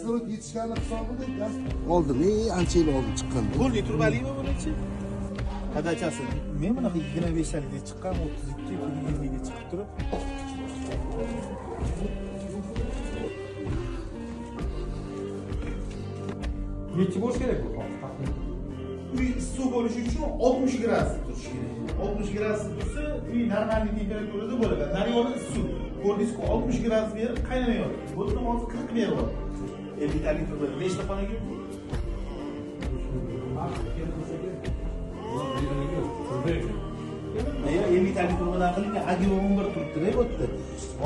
kislorat yetishgani hisobida gaz oldin, ancha yil oldin chiqqanda. Qo'lni turbaliymi bunachi? Qadachasi. Men bunaqa 25 yilga chiqqan, 32 20 ga chiqib turib. Nechi bo'lish kerak bu? Uy issiq bo'lishi uchun 60 gradus turishi kerak. 60 gradus tursa, uy normalniy temperaturada bo'ladi. Naryoni issiq. Ko'rdingizku 60 gradus berib qaynamayapti. Bo'lsa hozir 40 beryapti. 50 litr bo'ladi. Nechta xonaga? Ya 50 litr bilan qilingan Agio 11 turibdi-da bu yerda.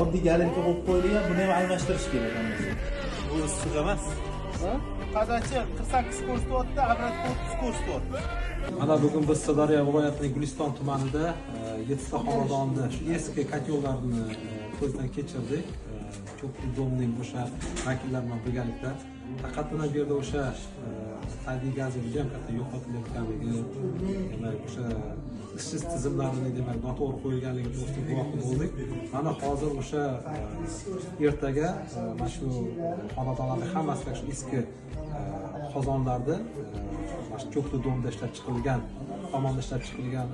Oddiy galenka qo'yib qo'yilgan, buni ham almashtirish kerak hammasi. Bu issiq emas. Qadachi 48 ko'rsatyapti, obratga 30 ko'rsatyapti. Mana bugun biz Sirdaryo viloyatining Guliston tumanida 7 ta xonadonni, shu eski kotyollarni ko'zdan kechirdik. Ko'pchilik domning o'sha vakillari bilan birgalikda faqatgina bu yerda o'sha tabiiy gazni juda ham katta yo'qotilayotganligi, demak o'sha ishsiz tizimlarini demak noto'g'ri qo'yilganligi to'g'risida guvoh bo'ldik. Mana hozir o'sha ertaga mana shu xonadonlarning hammasida shu eski qozonlarda mana shu ko'ktu domda ishlab chiqilgan, tomonda ishlab chiqilgan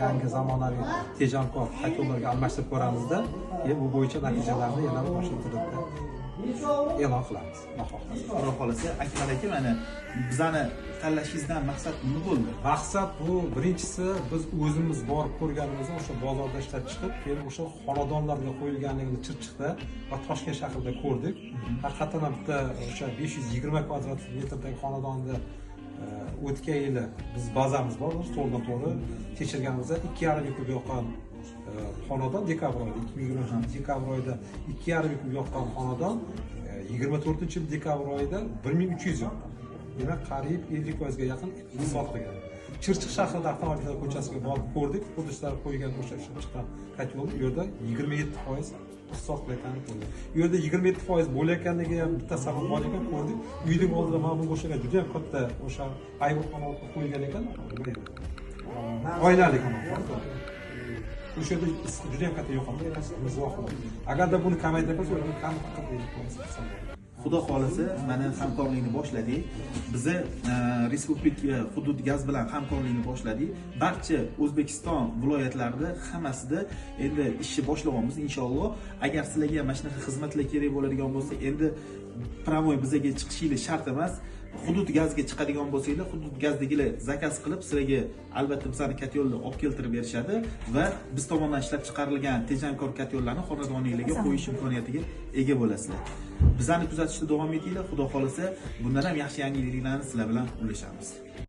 yangi zamonaviy tejamkor kotyollarga almashtirib ko'ramizda, keyin bu bo'yicha natijalarni yana o'sha internetda e'lon qilamiz. Xudo xolasa, Akmal aka, mana bizani tanlashingizdan maqsad nima bo'ldi? Maqsad bu birinchisi biz o'zimiz borib ko'rganimizda o'sha bozorda ishlab chiqib, keyin o'sha xonadonlarga qo'yilganligini Chirchiqda va Toshkent shahrida ko'rdik. Haqiqatan ham bitta o'sha 520 kvadrat metrdagi xonadonda o'tgan yili biz bazamiz bor, to'g'ridan to'g'ri tekshirganimizda 2,5 kub yoqqan xonadon dekabr oyida 2020 dekabr oyida 2,5 kub yoqqan xonadon 24 dekabr oyida 1300 yoqqan. Demak, qariyb 50% ga yaqin iqtisod qilgan. Chirchiq shahrida avtomobillar ko'chasiga borib ko'rdik, hududlar qo'ygan o'sha ishlab chiqqan kotyol u yerda 27% iqtisod qilayotganini ko'rdik. U yerda 27% bo'layotganligi ham bitta sabab bor ekan, ko'rdik. Uyning oldida mana bunga o'xshagan juda ham katta o'sha ayvonxona qo'yilgan ekan. Oilali xona. O'sha yerda juda ham katta yo'qotdi. Agarda buni kamaytirib qo'ysa, uni qanday Xudo xolasa, mana hamkorlikni boshladik. Bizi respublika hudud gaz bilan hamkorlikni boshladik. Barcha O'zbekiston viloyatlarida hammasida endi ishni boshlayapmiz inshaalloh. Agar sizlarga mana shunaqa xizmatlar kerak bo'ladigan bo'lsa, endi pramoy bizga chiqishingiz shart emas. Hudud gazga chiqadigan bo'lsanglar, hudud gazdagilar zakaz qilib, sizlarga albatta bizani kotyolni olib keltirib berishadi va biz tomonidan ishlab chiqarilgan tejamkor kotyollarni xonadoningizga qo'yish imkoniyatiga ega bo'lasizlar. Bizani kuzatishda davom etinglar. Xudo xolasa, bundan ham yaxshi yangiliklarni sizlar bilan ulashamiz.